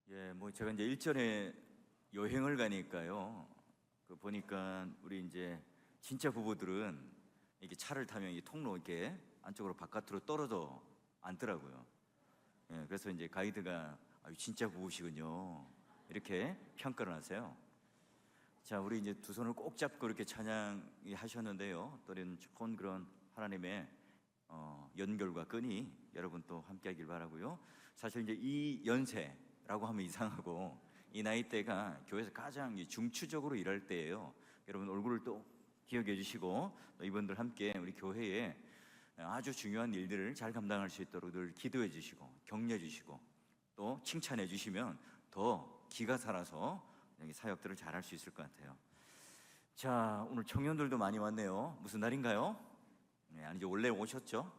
제가 이제 일전에 여행을 가니까요. 보니까 우리 이제 진짜 부부들은 이렇게 차를 타면 이 통로 이렇게 안쪽으로 바깥으로 떨어져 앉더라고요. 그래서 이제 가이드가 진짜 부부시군요, 이렇게 평가를 하세요. 자, 우리 이제 두 손을 꼭 잡고 이렇게 찬양이 하셨는데요. 또 이런 좋은 그런 하나님의 연결과 끈이 여러분 또 함께하길 바라고요. 사실 이제 이 연세라고 하면 이상하고 이 나이대가 교회에서 가장 중추적으로 일할 때예요. 여러분 얼굴을 또 기억해 주시고 또 이분들 함께 우리 교회에 아주 중요한 일들을 잘 감당할 수 있도록 늘 기도해 주시고 격려해 주시고 또 칭찬해 주시면 더 기가 살아서 사역들을 잘 할 수 있을 것 같아요. 자, 오늘 청년들도 많이 왔네요. 무슨 날인가요? 아니죠, 원래 오셨죠?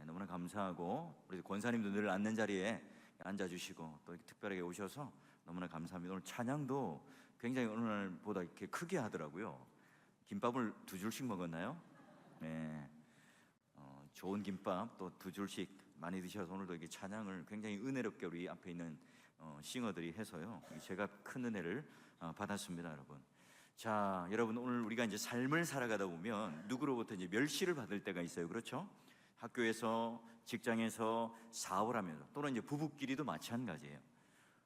너무나 감사하고 우리 권사님도 늘 앉는 자리에 앉아주시고 또 이렇게 특별하게 오셔서 너무나 감사합니다. 오늘 찬양도 굉장히 어느 날보다 이렇게 크게 하더라고요. 김밥을 2줄씩 먹었나요? 네. 좋은 김밥 또 2줄씩 많이 드셔서 오늘도 이렇게 찬양을 굉장히 은혜롭게 우리 앞에 있는 싱어들이 해서요, 제가 큰 은혜를 받았습니다, 여러분. 자, 여러분, 오늘 우리가 이제 삶을 살아가다 보면 누구로부터 이제 멸시를 받을 때가 있어요, 그렇죠? 학교에서, 직장에서, 사업을 하면서, 또는 이제 부부끼리도 마찬가지예요.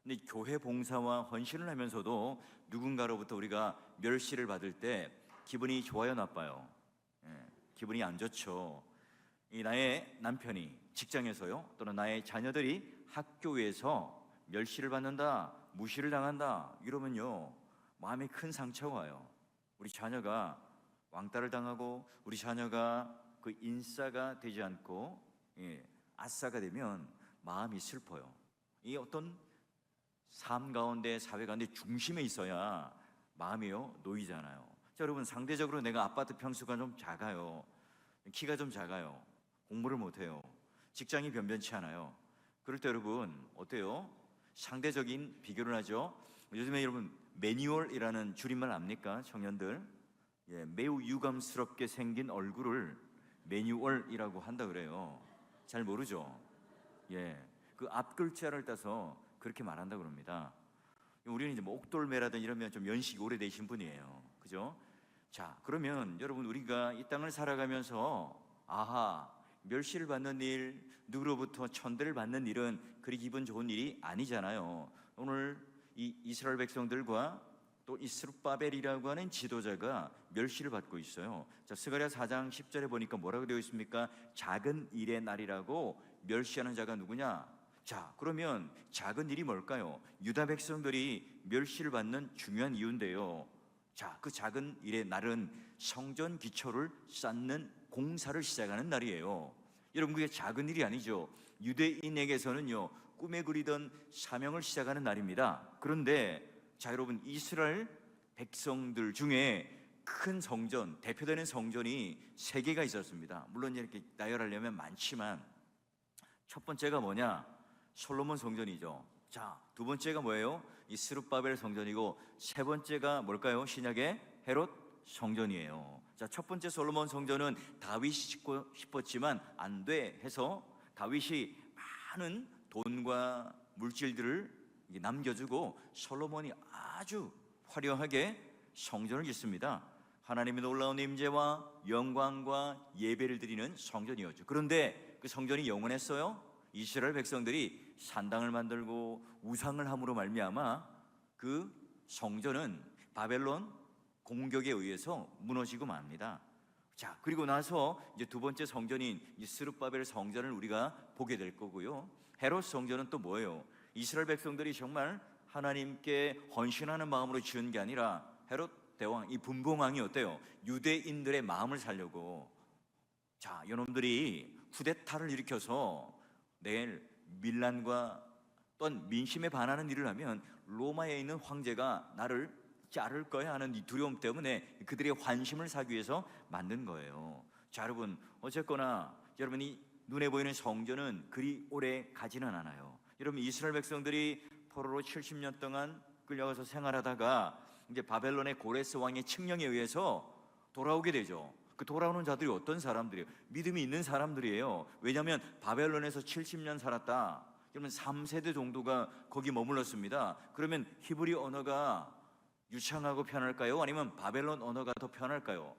근데 교회 봉사와 헌신을 하면서도 누군가로부터 우리가 멸시를 받을 때 기분이 좋아요, 나빠요? 기분이 안 좋죠. 나의 남편이 직장에서요, 또는 나의 자녀들이 학교에서 멸시를 받는다, 무시를 당한다 이러면요, 마음에 큰 상처가 와요. 우리 자녀가 왕따를 당하고 우리 자녀가 그 인싸가 되지 않고 아싸가 되면 마음이 슬퍼요. 이 어떤 삶 가운데, 사회 가운데 중심에 있어야 마음이요 놓이잖아요. 자, 여러분, 상대적으로 내가 아파트 평수가 좀 작아요, 키가 좀 작아요, 공부를 못해요, 직장이 변변치 않아요. 그럴 때 여러분 어때요? 상대적인 비교를 하죠. 요즘에 여러분 매뉴얼이라는 줄임말 압니까, 청년들? 매우 유감스럽게 생긴 얼굴을 매뉴얼이라고 한다 그래요. 잘 모르죠? 그 앞글자를 따서 그렇게 말한다 그럽니다. 우리는 이제 뭐 옥돌매라든 이러면 좀 연식이 오래되신 분이에요, 그죠? 자, 그러면 여러분, 우리가 이 땅을 살아가면서 멸시를 받는 일, 누구로부터 천대를 받는 일은 그리 기분 좋은 일이 아니잖아요. 오늘 이 이스라엘 백성들과 또 이 스룹바벨이라고 하는 지도자가 멸시를 받고 있어요. 자, 스가랴 4장 10절에 보니까 뭐라고 되어 있습니까? 작은 일의 날이라고 멸시하는 자가 누구냐? 자, 그러면 작은 일이 뭘까요? 유다 백성들이 멸시를 받는 중요한 이유인데요. 자, 그 작은 일의 날은 성전 기초를 쌓는 공사를 시작하는 날이에요. 여러분, 그게 작은 일이 아니죠. 유대인에게서는요, 꿈에 그리던 사명을 시작하는 날입니다. 그런데 자, 여러분, 이스라엘 백성들 중에 큰 성전, 대표되는 성전이 3개가 있었습니다. 물론 이렇게 나열하려면 많지만 첫 번째가 뭐냐? 솔로몬 성전이죠. 자, 두 번째가 뭐예요? 이 스룹바벨 성전이고, 세 번째가 뭘까요? 신약의 헤롯 성전이에요. 자, 첫 번째 솔로몬 성전은 다윗이 짓고 싶었지만 안 돼 해서 다윗이 많은 돈과 물질들을 남겨주고 솔로몬이 아주 화려하게 성전을 짓습니다. 하나님의 놀라운 임재와 영광과 예배를 드리는 성전이었죠. 그런데 그 성전이 영원했어요? 이스라엘 백성들이 산당을 만들고 우상을 함으로 말미암아 그 성전은 바벨론 공격에 의해서 무너지고 맙니다. 자, 그리고 나서 이제 두 번째 성전인 이 스룹바벨 성전을 우리가 보게 될 거고요. 헤롯 성전은 또 뭐예요? 이스라엘 백성들이 정말 하나님께 헌신하는 마음으로 지은 게 아니라 헤롯 대왕, 이 분봉왕이 어때요? 유대인들의 마음을 살려고, 자, 이놈들이 쿠데타를 일으켜서 내일 밀란과 또한 민심에 반하는 일을 하면 로마에 있는 황제가 나를 자를 거야 하는 이 두려움 때문에 그들의 환심을 사기 위해서 만든 거예요. 자, 여러분, 어쨌거나 여러분이 눈에 보이는 성전은 그리 오래 가지는 않아요. 여러분, 이스라엘 백성들이 포로로 70년 동안 끌려가서 생활하다가 이제 바벨론의 고레스 왕의 칙령에 의해서 돌아오게 되죠. 그 돌아오는 자들이 어떤 사람들이에요? 믿음이 있는 사람들이에요. 왜냐하면 바벨론에서 70년 살았다, 그러면 3세대 정도가 거기 머물렀습니다. 그러면 히브리 언어가 유창하고 편할까요? 아니면 바벨론 언어가 더 편할까요?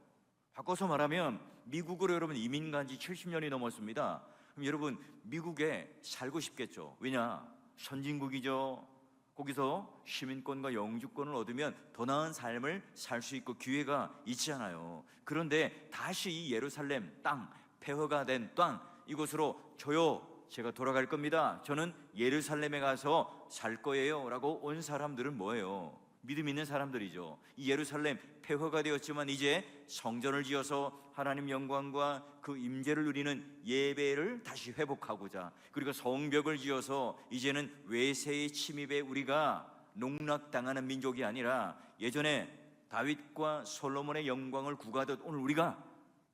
바꿔서 말하면 미국으로 여러분 이민 간 지 70년이 넘었습니다. 그럼 여러분 미국에 살고 싶겠죠. 왜냐? 선진국이죠. 거기서 시민권과 영주권을 얻으면 더 나은 삶을 살 수 있고 기회가 있잖아요. 그런데 다시 이 예루살렘 땅, 폐허가 된 땅, 이곳으로 저요, 제가 돌아갈 겁니다. 저는 예루살렘에 가서 살 거예요 라고 온 사람들은 뭐예요? 믿음 있는 사람들이죠. 이 예루살렘 폐허가 되었지만 이제 성전을 지어서 하나님 영광과 그 임재를 누리는 예배를 다시 회복하고자, 그리고 성벽을 지어서 이제는 외세의 침입에 우리가 농락당하는 민족이 아니라 예전에 다윗과 솔로몬의 영광을 구가하듯 오늘 우리가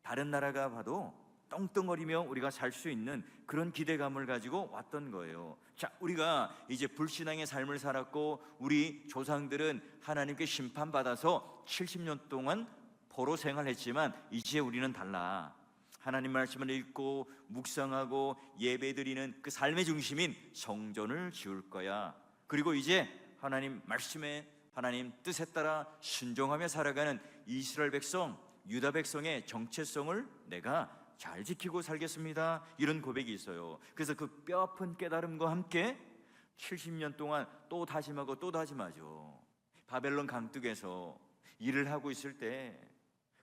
다른 나라가 봐도 떵떵거리며 우리가 살 수 있는 그런 기대감을 가지고 왔던 거예요. 자, 우리가 이제 불신앙의 삶을 살았고 우리 조상들은 하나님께 심판받아서 70년 동안 포로 생활했지만 이제 우리는 달라. 하나님 말씀을 읽고 묵상하고 예배드리는 그 삶의 중심인 성전을 지을 거야. 그리고 이제 하나님 말씀에, 하나님 뜻에 따라 순종하며 살아가는 이스라엘 백성, 유다 백성의 정체성을 내가 잘 지키고 살겠습니다. 이런 고백이 있어요. 그래서 그 뼈아픈 깨달음과 함께 70년 동안 또 다짐하고 또 다짐하죠. 바벨론 강둑에서 일을 하고 있을 때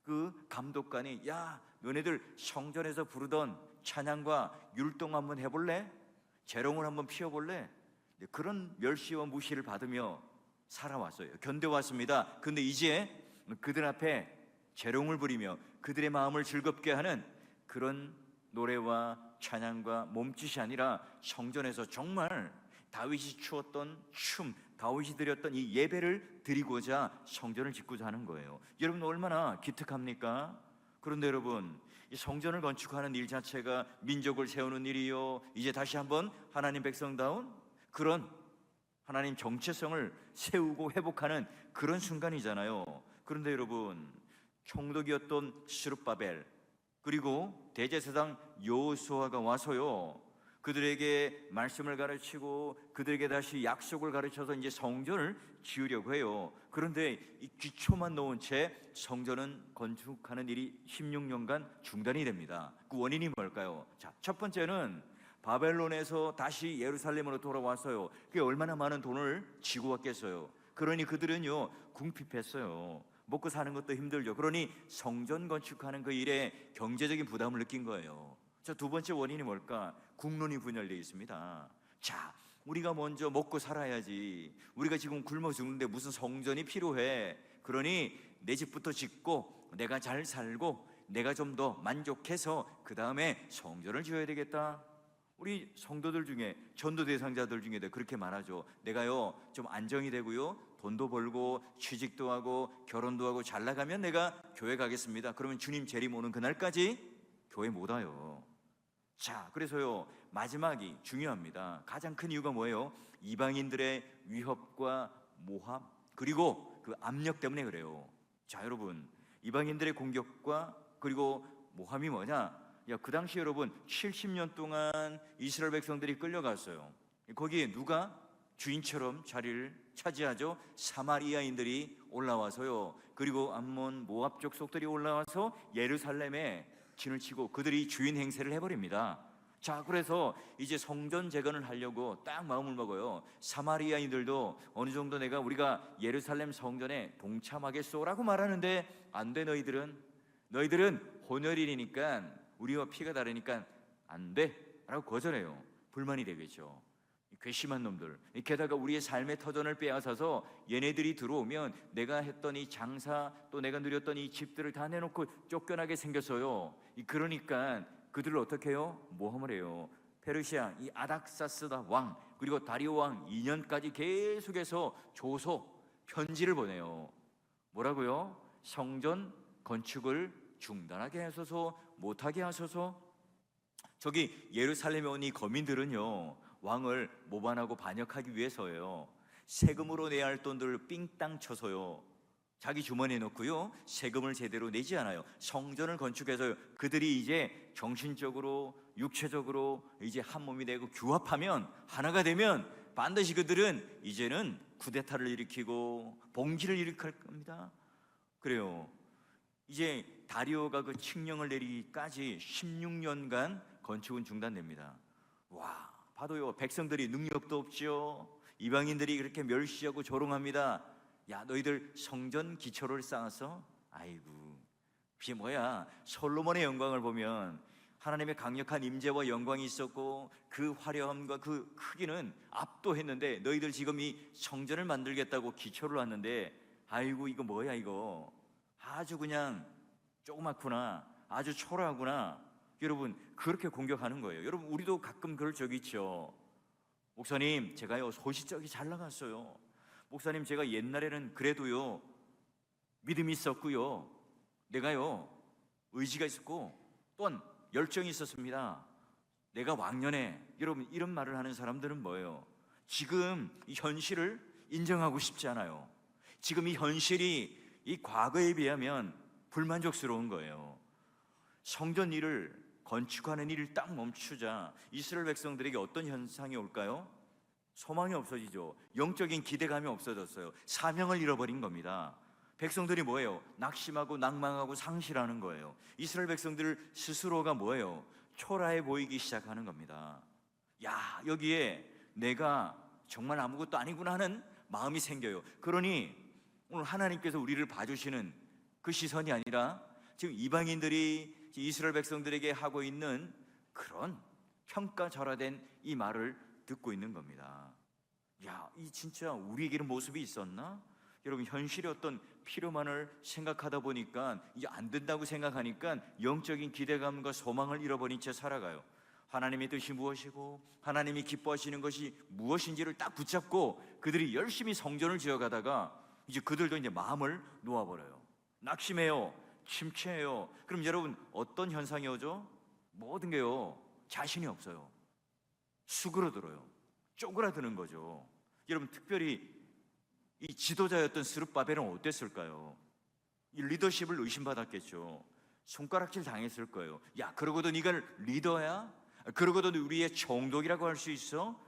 그 감독관이, 야, 너네들 성전에서 부르던 찬양과 율동 한번 해볼래? 재롱을 한번 피워볼래? 그런 멸시와 무시를 받으며 살아왔어요. 견뎌왔습니다. 근데 이제 그들 앞에 재롱을 부리며 그들의 마음을 즐겁게 하는 그런 노래와 찬양과 몸짓이 아니라 성전에서 정말 다윗이 추었던 춤, 다윗이 드렸던 이 예배를 드리고자 성전을 짓고자 하는 거예요. 여러분 얼마나 기특합니까? 그런데 여러분, 이 성전을 건축하는 일 자체가 민족을 세우는 일이요, 이제 다시 한번 하나님 백성다운 그런 하나님 정체성을 세우고 회복하는 그런 순간이잖아요. 그런데 여러분, 총독이었던 스룹바벨, 그리고 대제사장 여호수아가 와서요, 그들에게 말씀을 가르치고 그들에게 다시 약속을 가르쳐서 이제 성전을 지으려고 해요. 그런데 이 기초만 놓은 채 성전은 건축하는 일이 16년간 중단이 됩니다. 그 원인이 뭘까요? 자, 첫 번째는 바벨론에서 다시 예루살렘으로 돌아왔어요. 그게 얼마나 많은 돈을 지고 왔겠어요. 그러니 그들은요 궁핍했어요. 먹고 사는 것도 힘들죠. 그러니 성전 건축하는 그 일에 경제적인 부담을 느낀 거예요. 자, 두 번째 원인이 뭘까? 국론이 분열되어 있습니다. 자, 우리가 먼저 먹고 살아야지. 우리가 지금 굶어 죽는데 무슨 성전이 필요해? 그러니 내 집부터 짓고 내가 잘 살고 내가 좀 더 만족해서 그 다음에 성전을 지어야 되겠다. 우리 성도들 중에 전도 대상자들 중에도 그렇게 말하죠. 내가요 좀 안정이 되고요, 돈도 벌고 취직도 하고 결혼도 하고 잘 나가면 내가 교회 가겠습니다. 그러면 주님 재림 오는 그날까지 교회 못 와요. 자, 그래서요 마지막이 중요합니다. 가장 큰 이유가 뭐예요? 이방인들의 위협과 모함, 그리고 그 압력 때문에 그래요. 자, 여러분, 이방인들의 공격과 그리고 모함이 뭐냐? 그 당시 여러분 70년 동안 이스라엘 백성들이 끌려갔어요. 거기에 누가 주인처럼 자리를 차지하죠? 사마리아인들이 올라와서요, 그리고 암몬 모압 족속들이 올라와서 예루살렘에 진을 치고 그들이 주인 행세를 해버립니다. 자, 그래서 이제 성전 재건을 하려고 딱 마음을 먹어요. 사마리아인들도 어느 정도 우리가 예루살렘 성전에 동참하겠소라고 말하는데, 안 돼, 너희들은 혼혈인이니까 우리와 피가 다르니까 안 돼 라고 거절해요. 불만이 되겠죠. 괘씸한 놈들, 게다가 우리의 삶의 터전을 빼앗아서 얘네들이 들어오면 내가 했던 이 장사, 또 내가 누렸던 이 집들을 다 내놓고 쫓겨나게 생겼어요. 그러니까 그들을 어떻게 해요? 모함을 해요. 페르시아 이 아닥사스다 왕, 그리고 다리오 왕 2년까지 계속해서 조소, 편지를 보내요. 뭐라고요? 성전 건축을 중단하게 하소서, 못하게 하소서. 저기 예루살렘에 온 이 거민들은요 왕을 모반하고 반역하기 위해서예요. 세금으로 내야 할 돈들을 삥땅 쳐서요 자기 주머니에 넣고요, 세금을 제대로 내지 않아요. 성전을 건축해서 그들이 이제 정신적으로 육체적으로 이제 한 몸이 되고 규합하면, 하나가 되면 반드시 그들은 이제는 쿠데타를 일으키고 봉기를 일으킬 겁니다. 그래요. 이제 다리오가 그 칙령을 내리기까지 16년간 건축은 중단됩니다. 와, 봐도요, 백성들이 능력도 없죠. 이방인들이 그렇게 멸시하고 조롱합니다. 야, 너희들 성전 기초를 쌓아서, 아이고, 그게 뭐야. 솔로몬의 영광을 보면 하나님의 강력한 임재와 영광이 있었고 그 화려함과 그 크기는 압도했는데, 너희들 지금 이 성전을 만들겠다고 기초를 놨는데, 아이고, 이거 뭐야, 이거 아주 그냥 조그맣구나, 아주 초라하구나. 여러분, 그렇게 공격하는 거예요. 여러분, 우리도 가끔 그럴 적이 있죠. 목사님, 제가요 소시적이 잘 나갔어요. 목사님, 제가 옛날에는 그래도요 믿음이 있었고요, 내가요 의지가 있었고 또한 열정이 있었습니다. 내가 왕년에, 여러분, 이런 말을 하는 사람들은 뭐예요? 지금 이 현실을 인정하고 싶지 않아요. 지금 이 현실이 이 과거에 비하면 불만족스러운 거예요. 성전 일을, 건축하는 일을 딱 멈추자 이스라엘 백성들에게 어떤 현상이 올까요? 소망이 없어지죠. 영적인 기대감이 없어졌어요. 사명을 잃어버린 겁니다. 백성들이 뭐예요? 낙심하고 낭망하고 상실하는 거예요. 이스라엘 백성들 스스로가 뭐예요? 초라해 보이기 시작하는 겁니다. 야, 여기에 내가 정말 아무것도 아니구나 하는 마음이 생겨요. 그러니 오늘 하나님께서 우리를 봐주시는 그 시선이 아니라 지금 이방인들이 이스라엘 백성들에게 하고 있는 그런 평가절하된 이 말을 듣고 있는 겁니다. 야, 이 진짜 우리에게는 모습이 있었나? 여러분, 현실의 어떤 필요만을 생각하다 보니까 이제 안 된다고 생각하니까 영적인 기대감과 소망을 잃어버린 채 살아가요. 하나님의 뜻이 무엇이고 하나님이 기뻐하시는 것이 무엇인지를 딱 붙잡고 그들이 열심히 성전을 지어가다가 이제 그들도 이제 마음을 놓아버려요. 낙심해요. 침체해요. 그럼 여러분, 어떤 현상이 오죠? 모든 게요, 자신이 없어요. 수그러들어요. 쪼그라드는 거죠. 여러분, 특별히 이 지도자였던 스룹바벨은 어땠을까요? 이 리더십을 의심받았겠죠. 손가락질 당했을 거예요. 야, 그러고도 네가 리더야? 그러고도 우리의 총독이라고 할 수 있어?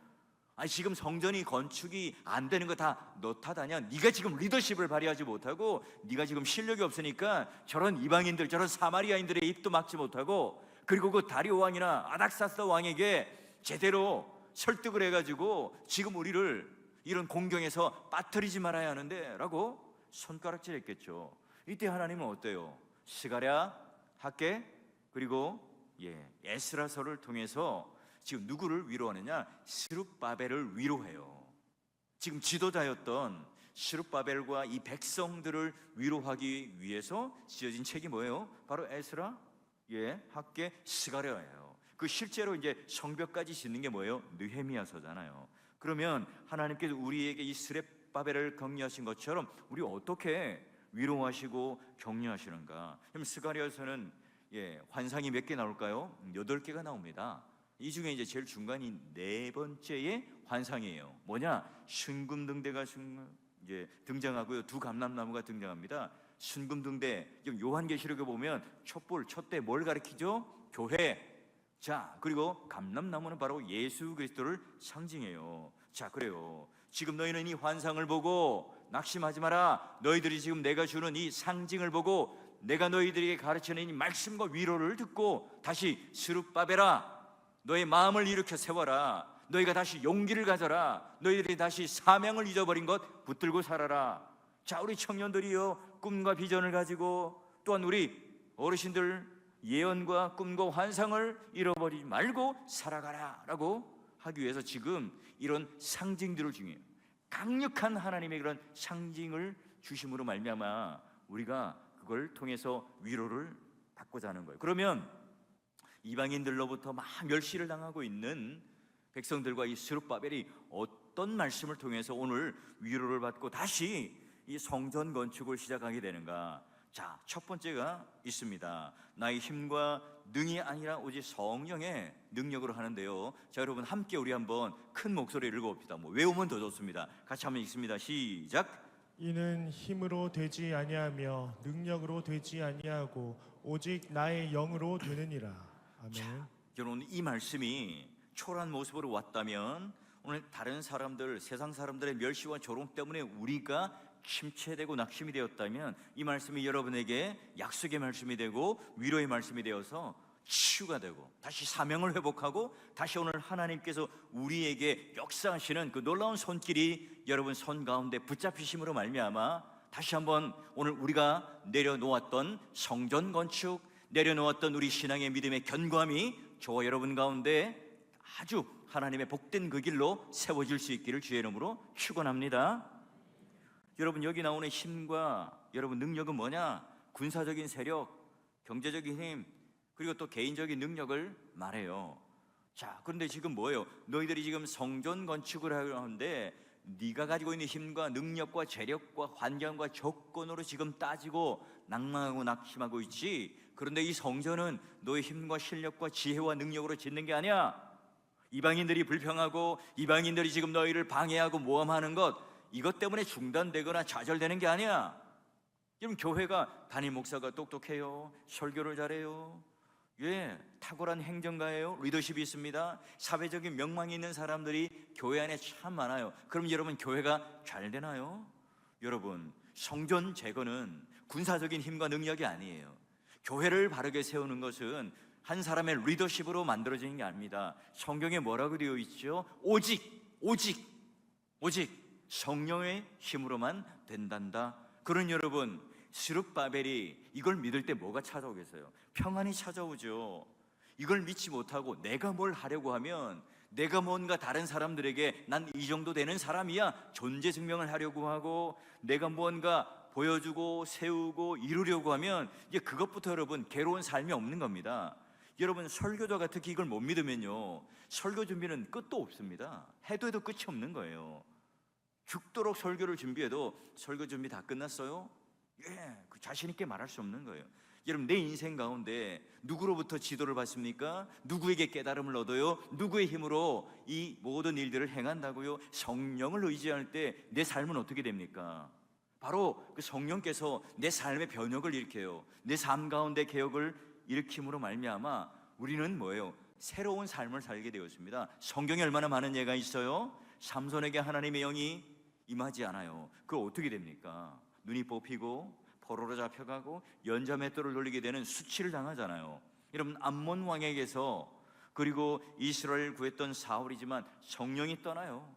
아니, 지금 성전이 건축이 안 되는 거 다 너 탓하냐? 네가 지금 리더십을 발휘하지 못하고 네가 지금 실력이 없으니까 저런 이방인들, 저런 사마리아인들의 입도 막지 못하고, 그리고 그 다리오 왕이나 아닥사스 왕에게 제대로 설득을 해가지고 지금 우리를 이런 공경에서 빠뜨리지 말아야 하는데 라고 손가락질 했겠죠. 이때 하나님은 어때요? 스가랴, 학개, 그리고 에스라서를 통해서 지금 누구를 위로하느냐? 스룹바벨을 위로해요. 지금 지도자였던 스룹바벨과 이 백성들을 위로하기 위해서 지어진 책이 뭐예요? 바로 에스라, 학개, 스가랴예요. 그 실제로 이제 성벽까지 짓는 게 뭐예요? 느헤미야서잖아요. 그러면 하나님께서 우리에게 이 스룹바벨을 격려하신 것처럼 우리 어떻게 위로하시고 격려하시는가? 그럼 스가랴서는 환상이 몇 개 나올까요? 8개가 나옵니다. 이 중에 이제 제일 중간인 네 번째의 환상이에요. 뭐냐? 순금등대가 이제 등장하고요, 두 감람나무가 등장합니다. 순금등대, 요한계시록에 보면 촛불, 촛대 뭘 가리키죠? 교회. 자, 그리고 감람나무는 바로 예수 그리스도를 상징해요. 자, 그래요. 지금 너희는 이 환상을 보고 낙심하지 마라. 너희들이 지금 내가 주는 이 상징을 보고 내가 너희들에게 가르치는 이 말씀과 위로를 듣고 다시 스룹바벨아, 너의 마음을 일으켜 세워라. 너희가 다시 용기를 가져라. 너희들이 다시 사명을 잊어버린 것 붙들고 살아라. 자, 우리 청년들이요, 꿈과 비전을 가지고, 또한 우리 어르신들 예언과 꿈과 환상을 잃어버리지 말고 살아가라 라고 하기 위해서 지금 이런 상징들을 중요해요. 강력한 하나님의 그런 상징을 주심으로 말미암아 우리가 그걸 통해서 위로를 받고자 하는 거예요. 그러면 이방인들로부터 막 멸시를 당하고 있는 백성들과 이 스룹바벨이 어떤 말씀을 통해서 오늘 위로를 받고 다시 이 성전 건축을 시작하게 되는가? 자, 첫 번째가 있습니다. 나의 힘과 능이 아니라 오직 성령의 능력으로 하는데요. 자, 여러분, 함께 우리 한번 큰 목소리를 읽어봅시다. 외우면 더 좋습니다. 같이 한번 읽습니다. 시작. 이는 힘으로 되지 아니하며 능력으로 되지 아니하고 오직 나의 영으로 되느니라. 아멘. 여러분, 이 말씀이 초라한 모습으로 왔다면 오늘 다른 사람들, 세상 사람들의 멸시와 조롱 때문에 우리가 침체되고 낙심이 되었다면 이 말씀이 여러분에게 약속의 말씀이 되고 위로의 말씀이 되어서 치유가 되고 다시 사명을 회복하고 다시 오늘 하나님께서 우리에게 역사하시는 그 놀라운 손길이 여러분 손 가운데 붙잡히심으로 말미암아 다시 한번 오늘 우리가 내려놓았던 성전 건축, 내려놓았던 우리 신앙의 믿음의 견고함이 저와 여러분 가운데 아주 하나님의 복된 그 길로 세워질 수 있기를 주의 이름으로 축원합니다. 여러분, 여기 나오는 힘과 여러분 능력은 뭐냐? 군사적인 세력, 경제적인 힘, 그리고 또 개인적인 능력을 말해요. 자, 그런데 지금 뭐예요? 너희들이 지금 성전 건축을 하는데 네가 가지고 있는 힘과 능력과 재력과 환경과 조건으로 지금 따지고 낭망하고 낙심하고 있지. 그런데 이 성전은 너의 힘과 실력과 지혜와 능력으로 짓는 게 아니야. 이방인들이 불평하고 이방인들이 지금 너희를 방해하고 모함하는 것, 이것 때문에 중단되거나 좌절되는 게 아니야. 여러분, 교회가 담임 목사가 똑똑해요, 설교를 잘해요, 탁월한 행정가예요, 리더십이 있습니다, 사회적인 명망이 있는 사람들이 교회 안에 참 많아요. 그럼 여러분, 교회가 잘 되나요? 여러분, 성전 재건은 군사적인 힘과 능력이 아니에요. 교회를 바르게 세우는 것은 한 사람의 리더십으로 만들어지는 게 아닙니다. 성경에 뭐라고 되어 있죠? 오직 성령의 힘으로만 된단다. 그런 여러분, 스룹바벨이 이걸 믿을 때 뭐가 찾아오겠어요? 평안이 찾아오죠. 이걸 믿지 못하고 내가 뭘 하려고 하면, 내가 뭔가 다른 사람들에게 난 이 정도 되는 사람이야 존재 증명을 하려고 하고, 내가 뭔가 보여주고 세우고 이루려고 하면 이제 그것부터 여러분 괴로운 삶이 없는 겁니다. 여러분, 설교자가 특히 이걸 못 믿으면요, 설교 준비는 끝도 없습니다. 해도 끝이 없는 거예요. 죽도록 설교를 준비해도 설교 준비 다 끝났어요? 그 자신 있게 말할 수 없는 거예요. 여러분, 내 인생 가운데 누구로부터 지도를 받습니까? 누구에게 깨달음을 얻어요? 누구의 힘으로 이 모든 일들을 행한다고요? 성령을 의지할 때 내 삶은 어떻게 됩니까? 바로 그 성령께서 내 삶의 변혁을 일으켜요. 내 삶 가운데 개혁을 일으킴으로 말미암아 우리는 뭐예요? 새로운 삶을 살게 되었습니다. 성경에 얼마나 많은 예가 있어요? 삼손에게 하나님의 영이 임하지 않아요. 그걸 어떻게 됩니까? 눈이 뽑히고 포로로 잡혀가고 연자맷돌을 돌리게 되는 수치를 당하잖아요. 여러분, 암몬 왕에게서, 그리고 이스라엘 구했던 사울이지만 성령이 떠나요.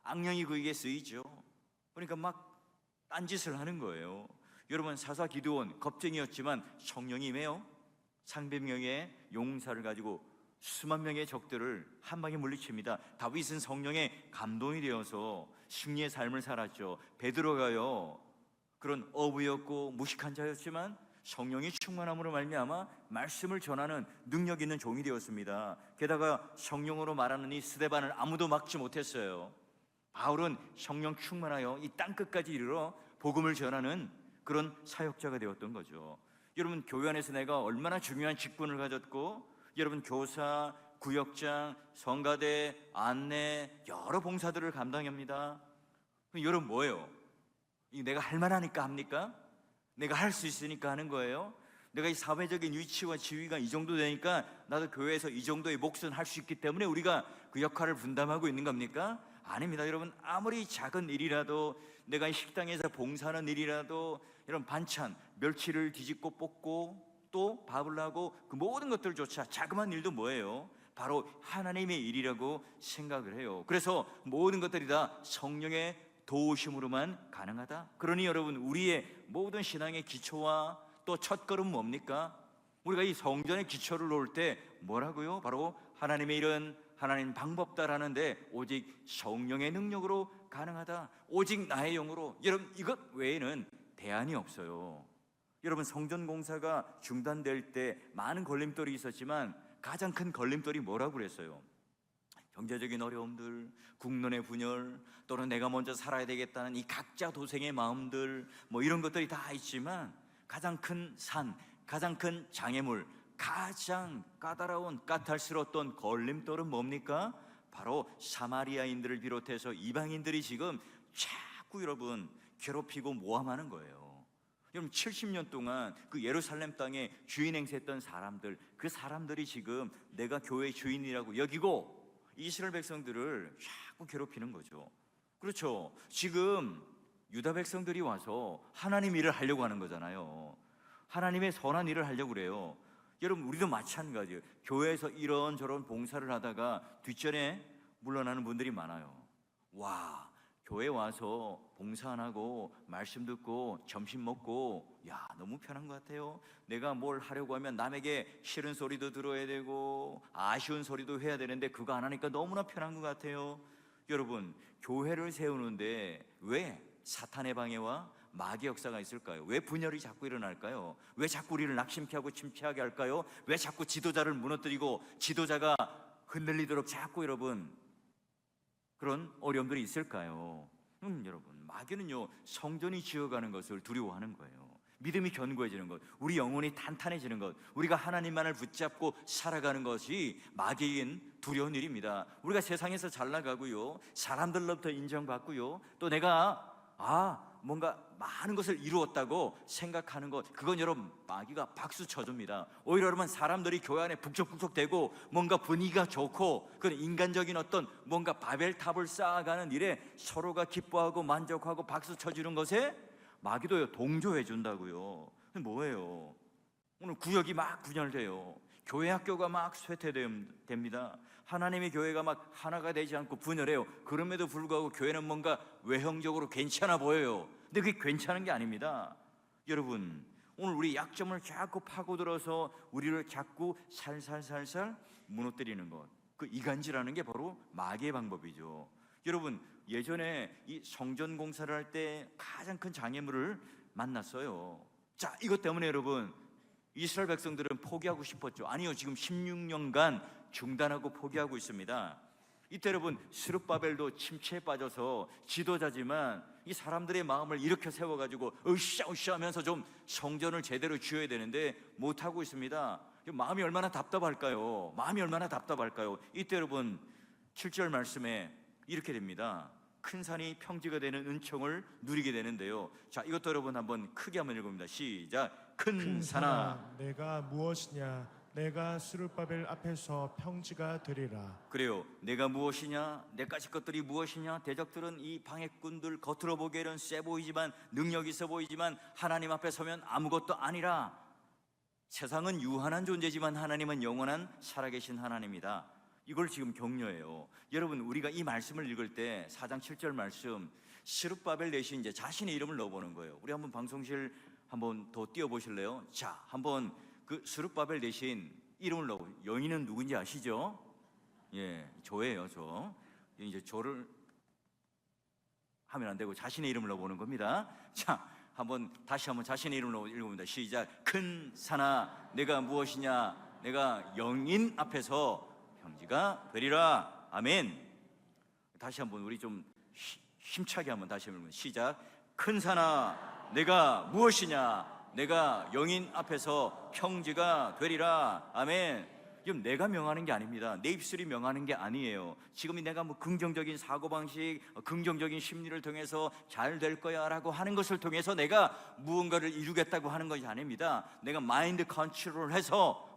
악령이 그에게 쓰이죠. 그러니까 막 딴짓을 하는 거예요. 여러분, 사사 기드온 겁쟁이였지만 성령이 임해요. 상백명의 용사를 가지고 수만 명의 적들을 한 방에 물리칩니다. 다윗은 성령에 감동이 되어서 승리의 삶을 살았죠. 베드로가요, 그런 어부였고 무식한 자였지만 성령이 충만함으로 말미암아 말씀을 전하는 능력 있는 종이 되었습니다. 게다가 성령으로 말하는 이 스데반을 아무도 막지 못했어요. 바울은 성령 충만하여 이 땅끝까지 이르러 복음을 전하는 그런 사역자가 되었던 거죠. 여러분, 교회 안에서 내가 얼마나 중요한 직분을 가졌고, 여러분, 교사, 구역장, 성가대, 안내, 여러 봉사들을 감당합니다. 여러분, 뭐예요? 내가 할 만하니까 합니까? 내가 할 수 있으니까 하는 거예요? 내가 이 사회적인 위치와 지위가 이 정도 되니까 나도 교회에서 이 정도의 몫은 할 수 있기 때문에 우리가 그 역할을 분담하고 있는 겁니까? 아닙니다. 여러분, 아무리 작은 일이라도, 내가 식당에서 봉사하는 일이라도, 여러분, 반찬, 멸치를 뒤집고 볶고 또 밥을 하고 그 모든 것들조차 자그마한 일도 뭐예요? 바로 하나님의 일이라고 생각을 해요. 그래서 모든 것들이 다 성령의 도우심으로만 가능하다. 그러니 여러분, 우리의 모든 신앙의 기초와 또 첫걸음 뭡니까? 우리가 이 성전의 기초를 놓을 때 뭐라고요? 바로 하나님의 일은 하나님 방법다라는데 오직 성령의 능력으로 가능하다. 오직 나의 영으로. 여러분, 이것 외에는 대안이 없어요. 여러분, 성전 공사가 중단될 때 많은 걸림돌이 있었지만 가장 큰 걸림돌이 뭐라고 그랬어요? 경제적인 어려움들, 국론의 분열, 또는 내가 먼저 살아야 되겠다는 이 각자 도생의 마음들, 뭐 이런 것들이 다 있지만 가장 큰 산, 가장 큰 장애물, 가장 까다로운 까탈스러웠던 걸림돌은 뭡니까? 바로 사마리아인들을 비롯해서 이방인들이 지금 자꾸 여러분 괴롭히고 모함하는 거예요. 여러분 70년 동안 그 예루살렘 땅에 주인 행세했던 사람들, 그 사람들이 지금 내가 교회의 주인이라고 여기고 이스라엘 백성들을 자꾸 괴롭히는 거죠. 그렇죠. 지금 유다 백성들이 와서 하나님 일을 하려고 하는 거잖아요. 하나님의 선한 일을 하려고 그래요. 여러분 우리도 마찬가지예요. 교회에서 이런저런 봉사를 하다가 뒷전에 물러나는 분들이 많아요. 와, 교회 와서 봉사 안 하고 말씀 듣고 점심 먹고 야 너무 편한 것 같아요. 내가 뭘 하려고 하면 남에게 싫은 소리도 들어야 되고 아쉬운 소리도 해야 되는데 그거 안 하니까 너무나 편한 것 같아요. 여러분 교회를 세우는데 왜 사탄의 방해와 마귀의 역사가 있을까요? 왜 분열이 자꾸 일어날까요? 왜 자꾸 우리를 낙심케 하고 침체하게 할까요? 왜 자꾸 지도자를 무너뜨리고 지도자가 흔들리도록 자꾸 여러분 그런 어려움들이 있을까요? 여러분 마귀는요 성전이 지어가는 것을 두려워하는 거예요. 믿음이 견고해지는 것, 우리 영혼이 탄탄해지는 것, 우리가 하나님만을 붙잡고 살아가는 것이 마귀인 두려운 일입니다. 우리가 세상에서 잘 나가고요, 사람들로부터 인정받고요, 또 내가 뭔가 많은 것을 이루었다고 생각하는 것, 그건 여러분 마귀가 박수 쳐줍니다. 오히려 여러분 사람들이 교회 안에 북적북적대고 뭔가 분위기가 좋고 그런 인간적인 어떤 뭔가 바벨탑을 쌓아가는 일에 서로가 기뻐하고 만족하고 박수 쳐주는 것에 마귀도 동조해 준다고요. 뭐예요? 오늘 구역이 막 분열돼요. 교회 학교가 막 쇠퇴됩니다. 하나님의 교회가 막 하나가 되지 않고 분열해요. 그럼에도 불구하고 교회는 뭔가 외형적으로 괜찮아 보여요. 근데 그게 괜찮은 게 아닙니다. 여러분 오늘 우리 약점을 자꾸 파고들어서 우리를 자꾸 살살살살 무너뜨리는 것, 그 이간질하는 게 바로 마귀의 방법이죠. 여러분 예전에 이 성전 공사를 할 때 가장 큰 장애물을 만났어요. 자, 이것 때문에 여러분 이스라엘 백성들은 포기하고 싶었죠. 아니요, 지금 16년간 중단하고 포기하고 있습니다. 이때 여러분 스룹바벨도 침체에 빠져서 지도자지만 이 사람들의 마음을 일으켜 세워가지고 으쌰으쌰 하면서 좀 성전을 제대로 지어야 되는데 못하고 있습니다. 마음이 얼마나 답답할까요? 마음이 얼마나 답답할까요? 이때 여러분 7절 말씀에 이렇게 됩니다. 큰 산이 평지가 되는 은총을 누리게 되는데요. 자, 이것도 여러분 한번 크게 한번 읽어봅니다. 시작. 큰 산아 내가 무엇이냐? 내가 스룹바벨 앞에서 평지가 되리라. 그래요. 내가 무엇이냐? 내까지 것들이 무엇이냐? 대적들은 이 방해꾼들 겉으로 보기에는 세 보이지만 능력 있어 보이지만 하나님 앞에 서면 아무것도 아니라. 세상은 유한한 존재지만 하나님은 영원한 살아계신 하나님이다. 이걸 지금 격려해요. 여러분 우리가 이 말씀을 읽을 때 4장 7절 말씀 스룹바벨 대신 이제 자신의 이름을 넣어보는 거예요. 우리 한번 방송실 한번 더 띄워보실래요? 자, 한번 그 스룹바벨 대신 이름을 넣어. 영희는 누군지 아시죠? 예, 저예요. 저 이제 저를 하면 안 되고 자신의 이름을 넣어보는 겁니다. 자, 한번 다시 한번 자신의 이름을 넣어 읽어봅니다. 시작. 큰 산아 내가 무엇이냐? 내가 영인 앞에서 평지가 되리라. 아멘. 다시 한번 우리 좀 힘차게 한번 다시 한번 시작. 큰 산아 내가 무엇이냐? 내가 영인 앞에서 평지가 되리라. 아멘. 지금 내가 명하는 게 아닙니다. 내 입술이 명하는 게 아니에요. 지금 내가 뭐 긍정적인 사고방식, 긍정적인 심리를 통해서 잘 될 거야 라고 하는 것을 통해서 내가 무언가를 이루겠다고 하는 것이 아닙니다. 내가 마인드 컨트롤을 해서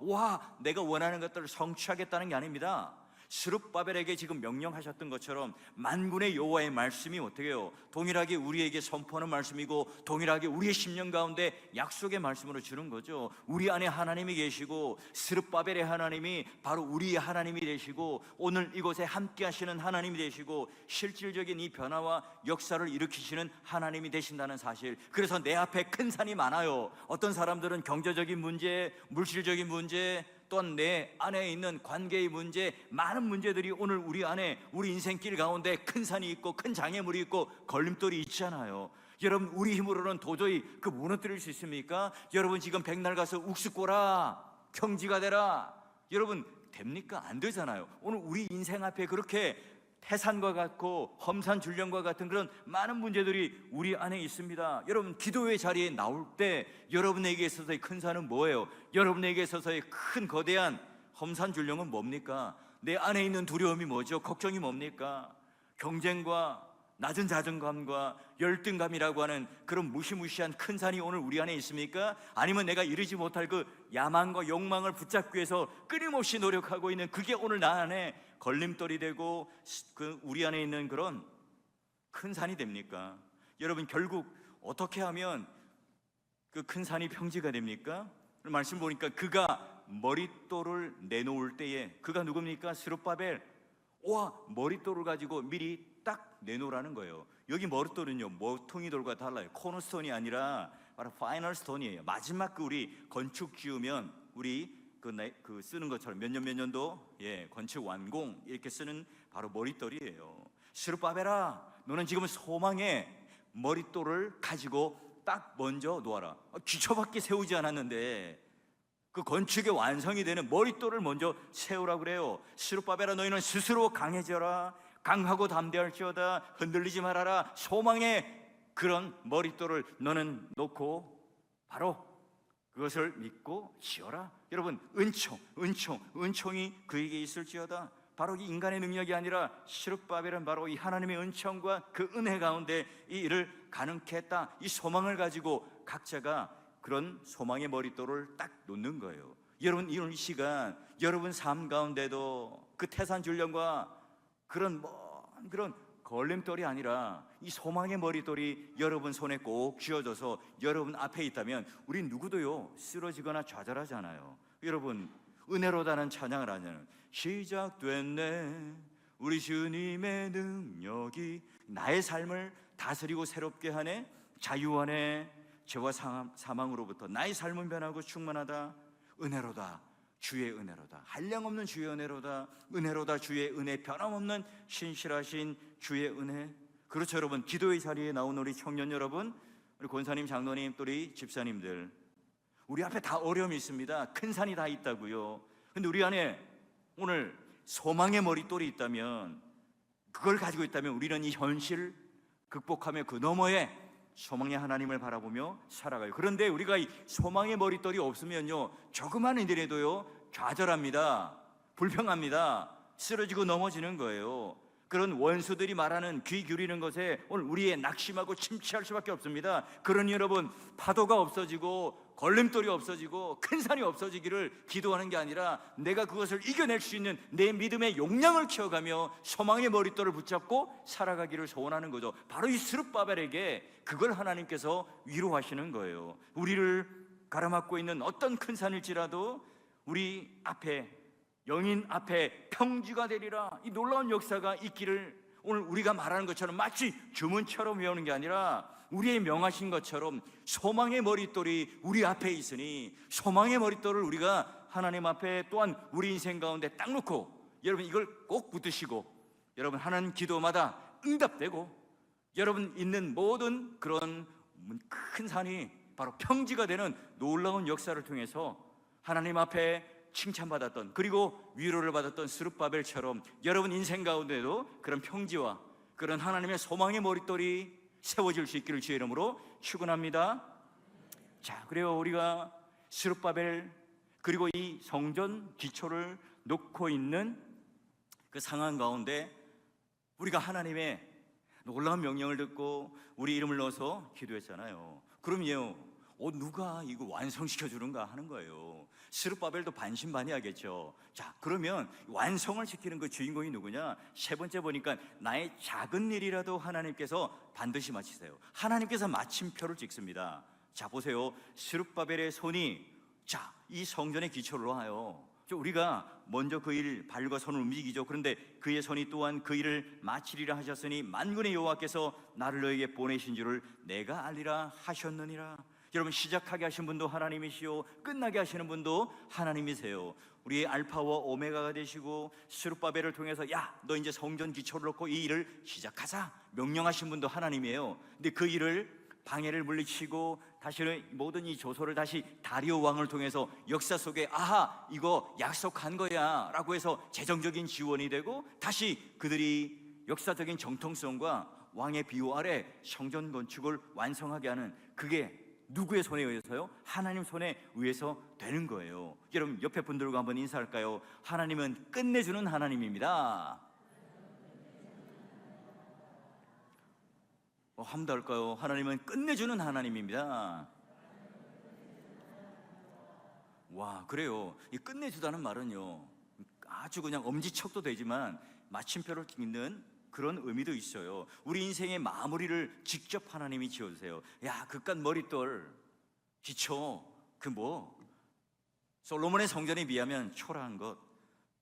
내가 원하는 것들을 성취하겠다는 게 아닙니다. 스룹바벨에게 지금 명령하셨던 것처럼 만군의 여호와의 말씀이 어떻게 해요? 동일하게 우리에게 선포하는 말씀이고 동일하게 우리의 심령 가운데 약속의 말씀으로 주는 거죠. 우리 안에 하나님이 계시고 스룹바벨의 하나님이 바로 우리의 하나님이 되시고 오늘 이곳에 함께 하시는 하나님이 되시고 실질적인 이 변화와 역사를 일으키시는 하나님이 되신다는 사실. 그래서 내 앞에 큰 산이 많아요. 어떤 사람들은 경제적인 문제, 물질적인 문제, 또한 내 안에 있는 관계의 문제, 많은 문제들이 오늘 우리 안에 우리 인생길 가운데 큰 산이 있고 큰 장애물이 있고 걸림돌이 있잖아요. 여러분 우리 힘으로는 도저히 그 무너뜨릴 수 있습니까? 여러분 지금 백날 가서 욱수꼬라 평지가 되라, 여러분 됩니까? 안 되잖아요. 오늘 우리 인생 앞에 그렇게 태산과 같고 험산줄령과 같은 그런 많은 문제들이 우리 안에 있습니다. 여러분 기도의 자리에 나올 때 여러분에게 있어서의 큰 산은 뭐예요? 여러분에게 있어서의 큰 거대한 험산줄령은 뭡니까? 내 안에 있는 두려움이 뭐죠? 걱정이 뭡니까? 경쟁과 낮은 자존감과 열등감이라고 하는 그런 무시무시한 큰 산이 오늘 우리 안에 있습니까? 아니면 내가 이루지 못할 그 야망과 욕망을 붙잡기 위해서 끊임없이 노력하고 있는 그게 오늘 나 안에 걸림돌이 되고 그 우리 안에 있는 그런 큰 산이 됩니까? 여러분, 결국 어떻게 하면 그 큰 산이 평지가 됩니까? 오늘 말씀 보니까 그가 머릿돌을 내놓을 때에, 그가 누굽니까? 스룹바벨. 와, 머릿돌을 가지고 미리 딱 내놓으라는 거예요. 여기 머릿돌은요, 모퉁이 돌과 달라요. 코너스톤이 아니라 바로 파이널 스톤이에요. 마지막 그 우리 건축 지으면 우리 그 쓰는 것처럼 몇 년도 건축 완공 이렇게 쓰는 바로 머릿돌이에요. 스룹바벨아, 너는 지금 소망의 머릿돌을 가지고 딱 먼저 놓아라. 기초밖에 세우지 않았는데 그 건축의 완성이 되는 머릿돌을 먼저 세우라고 그래요. 스룹바벨아, 너희는 스스로 강해져라. 강하고 담대할지어다. 흔들리지 말아라. 소망의 그런 머릿돌을 너는 놓고 바로 그것을 믿고 지어라. 여러분, 은총이 그에게 있을지어다. 바로 이 인간의 능력이 아니라 스룹바벨은 바로 이 하나님의 은총과 그 은혜 가운데 이 일을 가능케 했다. 이 소망을 가지고 각자가 그런 소망의 머릿돌을 딱 놓는 거예요. 여러분, 이 시간 여러분 삶 가운데도 그 태산줄령과 그런 걸림돌이 아니라 이 소망의 머릿돌이 여러분 손에 꼭 쥐어져서 여러분 앞에 있다면 우리 누구도요 쓰러지거나 좌절하지 않아요. 여러분, 은혜로다는 찬양을 하냐면 시작됐네 우리 주님의 능력이 나의 삶을 다스리고 새롭게 하네. 자유하네. 죄와 사망으로부터 나의 삶은 변하고 충만하다. 은혜로다, 주의 은혜로다. 한량없는 주의 은혜로다. 은혜로다, 주의 은혜. 변함없는 신실하신 주의 은혜. 그렇죠, 여러분. 기도의 자리에 나온 우리 청년 여러분, 우리 권사님, 장로님, 또 우리 집사님들, 우리 앞에 다 어려움이 있습니다. 큰 산이 다 있다고요. 근데 우리 안에 오늘 소망의 머릿돌이 있다면, 그걸 가지고 있다면 우리는 이 현실 극복하며 그 너머에 소망의 하나님을 바라보며 살아가요. 그런데 우리가 이 소망의 머릿돌이 없으면요, 조그만 일이라도요 좌절합니다. 불평합니다. 쓰러지고 넘어지는 거예요. 그런 원수들이 말하는 귀 기울이는 것에 오늘 우리의 낙심하고 침체할 수밖에 없습니다. 그러니 여러분, 파도가 없어지고 걸림돌이 없어지고 큰 산이 없어지기를 기도하는 게 아니라 내가 그것을 이겨낼 수 있는 내 믿음의 용량을 키워가며 소망의 머릿돌을 붙잡고 살아가기를 소원하는 거죠. 바로 이 스룹바벨에게 그걸 하나님께서 위로하시는 거예요. 우리를 가로막고 있는 어떤 큰 산일지라도 우리 앞에, 영인 앞에 평지가 되리라. 이 놀라운 역사가 있기를 오늘 우리가 말하는 것처럼 마치 주문처럼 외우는 게 아니라 우리의 명하신 것처럼 소망의 머릿돌이 우리 앞에 있으니 소망의 머릿돌을 우리가 하나님 앞에 또한 우리 인생 가운데 딱 놓고, 여러분 이걸 꼭 붙드시고, 여러분 하나님 기도마다 응답되고 여러분 있는 모든 그런 큰 산이 바로 평지가 되는 놀라운 역사를 통해서 하나님 앞에 칭찬받았던, 그리고 위로를 받았던 스룹바벨처럼 여러분 인생 가운데도 그런 평지와 그런 하나님의 소망의 머릿돌이 세워질 수 있기를 주의 이름으로 축원합니다. 자, 그래요. 우리가 스룹바벨 그리고 이 성전 기초를 놓고 있는 그 상황 가운데 우리가 하나님의 놀라운 명령을 듣고 우리 이름을 넣어서 기도했잖아요. 그럼요, 누가 이거 완성시켜 주는가 하는 거예요. 스룹바벨도 반신반의하겠죠. 자, 그러면 완성을 시키는 그 주인공이 누구냐? 세 번째 보니까 나의 작은 일이라도 하나님께서 반드시 마치세요. 하나님께서 마침표를 찍습니다. 자, 보세요. 스룹바벨의 손이 이 성전의 기초를 놓아요. 우리가 먼저 그 일 발과 손을 움직이죠. 그런데 그의 손이 또한 그 일을 마치리라 하셨으니 만군의 여호와께서 나를 너에게 보내신 줄을 내가 알리라 하셨느니라. 여러분, 시작하게 하신 분도 하나님이시요 끝나게 하시는 분도 하나님이세요. 우리의 알파와 오메가가 되시고 스룹바벨을 통해서 야, 너 이제 성전 기초를 놓고 이 일을 시작하자 명령하신 분도 하나님이에요. 근데 그 일을 방해를 물리치고 다시는 모든 이 조소를 다시 다리오 왕을 통해서 역사 속에 아하, 이거 약속한 거야 라고 해서 재정적인 지원이 되고 다시 그들이 역사적인 정통성과 왕의 비호 아래 성전 건축을 완성하게 하는, 그게 누구의 손에 의해서요? 하나님 손에 의해서 되는 거예요. 여러분, 옆에 분들과 한번 인사할까요? 하나님은 끝내주는 하나님입니다. 한번 더 할까요? 하나님은 끝내주는 하나님입니다. 와, 그래요. 이 끝내주다는 말은요, 아주 그냥 엄지척도 되지만 마침표를 찍는 그런 의미도 있어요. 우리 인생의 마무리를 직접 하나님이 지어주세요. 야, 그깟 머릿돌 기초 솔로몬의 성전에 비하면 초라한 것,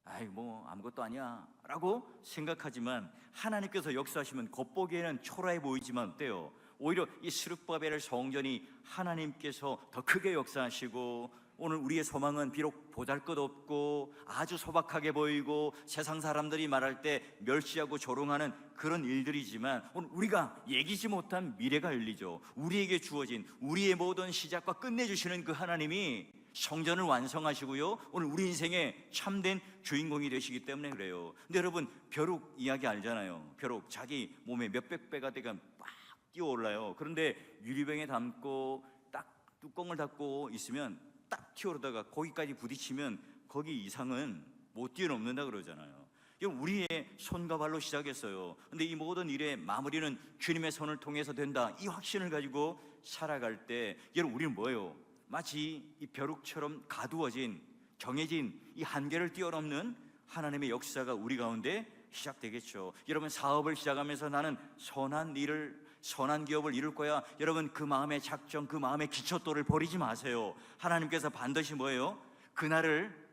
아무것도 아니야 라고 생각하지만 하나님께서 역사하시면 겉보기에는 초라해 보이지만 어때요? 오히려 이 스룹바벨 성전이 하나님께서 더 크게 역사하시고, 오늘 우리의 소망은 비록 보잘것없고 아주 소박하게 보이고 세상 사람들이 말할 때 멸시하고 조롱하는 그런 일들이지만, 오늘 우리가 예기치 못한 미래가 열리죠. 우리에게 주어진 우리의 모든 시작과 끝내주시는 그 하나님이 성전을 완성하시고요, 오늘 우리 인생의 참된 주인공이 되시기 때문에 그래요. 근데 여러분, 벼룩 이야기 알잖아요. 벼룩, 자기 몸에 몇백 배가 되가 막 뛰어올라요. 그런데 유리병에 담고 딱 뚜껑을 닫고 있으면 딱 튀어오르다가 거기까지 부딪히면 거기 이상은 못 뛰어넘는다 그러잖아요. 우리의 손과 발로 시작했어요. 근데 이 모든 일의 마무리는 주님의 손을 통해서 된다, 이 확신을 가지고 살아갈 때 여러분, 우리는 뭐예요? 마치 이 벼룩처럼 가두어진 정해진 이 한계를 뛰어넘는 하나님의 역사가 우리 가운데 시작되겠죠. 여러분, 사업을 시작하면서 나는 선한 기업을 이룰 거야, 여러분, 그 마음의 작정, 그 마음의 기초돌을 버리지 마세요. 하나님께서 반드시 뭐예요? 그날을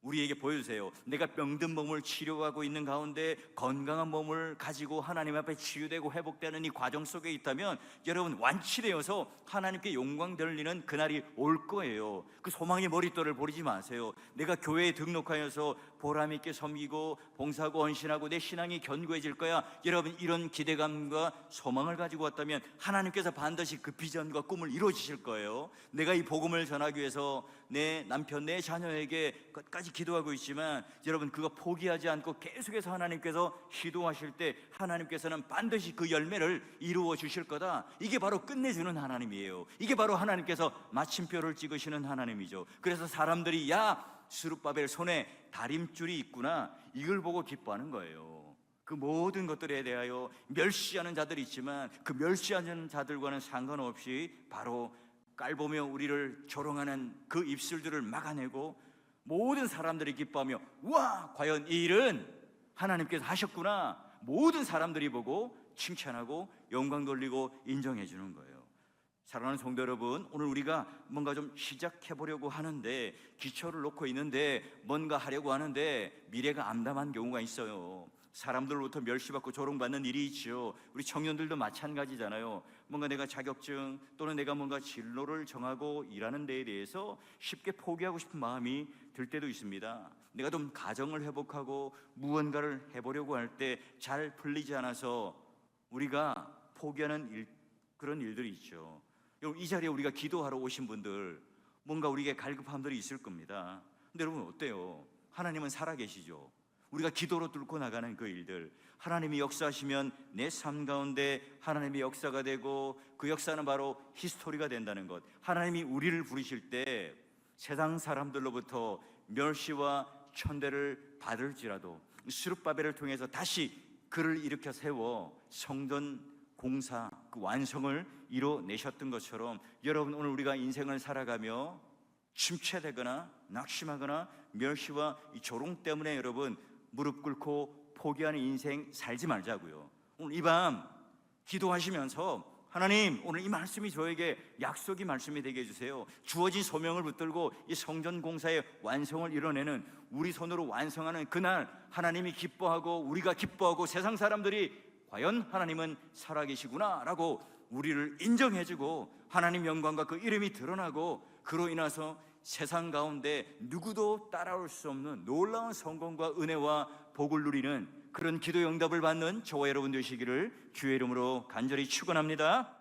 우리에게 보여주세요. 내가 병든 몸을 치료하고 있는 가운데 건강한 몸을 가지고 하나님 앞에 치유되고 회복되는 이 과정 속에 있다면 여러분, 완치되어서 하나님께 영광 돌리는 그날이 올 거예요. 그 소망의 머릿돌을 버리지 마세요. 내가 교회에 등록하여서 보람 있게 섬기고 봉사하고 헌신하고 내 신앙이 견고해질 거야, 여러분, 이런 기대감과 소망을 가지고 왔다면 하나님께서 반드시 그 비전과 꿈을 이루어 주실 거예요. 내가 이 복음을 전하기 위해서 내 남편, 내 자녀에게 끝까지 기도하고 있지만 여러분, 그거 포기하지 않고 계속해서 하나님께서 시도하실 때 하나님께서는 반드시 그 열매를 이루어 주실 거다. 이게 바로 끝내주는 하나님이에요. 이게 바로 하나님께서 마침표를 찍으시는 하나님이죠. 그래서 사람들이 야, 스룹바벨 손에 다림줄이 있구나, 이걸 보고 기뻐하는 거예요. 그 모든 것들에 대하여 멸시하는 자들이 있지만 그 멸시하는 자들과는 상관없이 바로 깔보며 우리를 조롱하는 그 입술들을 막아내고 모든 사람들이 기뻐하며, 와, 과연 이 일은 하나님께서 하셨구나, 모든 사람들이 보고 칭찬하고 영광 돌리고 인정해 주는 거예요. 사랑하는 성도 여러분, 오늘 우리가 뭔가 좀 시작해 보려고 하는데, 기초를 놓고 있는데, 뭔가 하려고 하는데 미래가 암담한 경우가 있어요. 사람들로부터 멸시받고 조롱받는 일이 있죠. 우리 청년들도 마찬가지잖아요. 뭔가 내가 자격증 또는 내가 뭔가 진로를 정하고 일하는 데에 대해서 쉽게 포기하고 싶은 마음이 들 때도 있습니다. 내가 좀 가정을 회복하고 무언가를 해보려고 할 때 잘 풀리지 않아서 우리가 포기하는 그런 일들이 있죠. 여러분, 이 자리에 우리가 기도하러 오신 분들 뭔가 우리에게 갈급함들이 있을 겁니다. 근데 여러분, 어때요? 하나님은 살아계시죠. 우리가 기도로 뚫고 나가는 그 일들, 하나님이 역사하시면 내 삶 가운데 하나님의 역사가 되고 그 역사는 바로 히스토리가 된다는 것. 하나님이 우리를 부르실 때 세상 사람들로부터 멸시와 천대를 받을지라도 스룹바벨을 통해서 다시 그를 일으켜 세워 성전 공사 그 완성을 이뤄내셨던 것처럼, 여러분, 오늘 우리가 인생을 살아가며 침체되거나 낙심하거나 멸시와 이 조롱 때문에 여러분 무릎 꿇고 포기하는 인생 살지 말자고요. 오늘 이 밤 기도하시면서, 하나님, 오늘 이 말씀이 저에게 약속의 말씀이 되게 해주세요. 주어진 소명을 붙들고 이 성전 공사의 완성을 이뤄내는, 우리 손으로 완성하는 그날 하나님이 기뻐하고 우리가 기뻐하고 세상 사람들이 과연 하나님은 살아계시구나 라고 우리를 인정해주고 하나님 영광과 그 이름이 드러나고, 그로 인해서 세상 가운데 누구도 따라올 수 없는 놀라운 성공과 은혜와 복을 누리는 그런 기도 응답을 받는 저와 여러분 되시기를 주의 이름으로 간절히 축원합니다.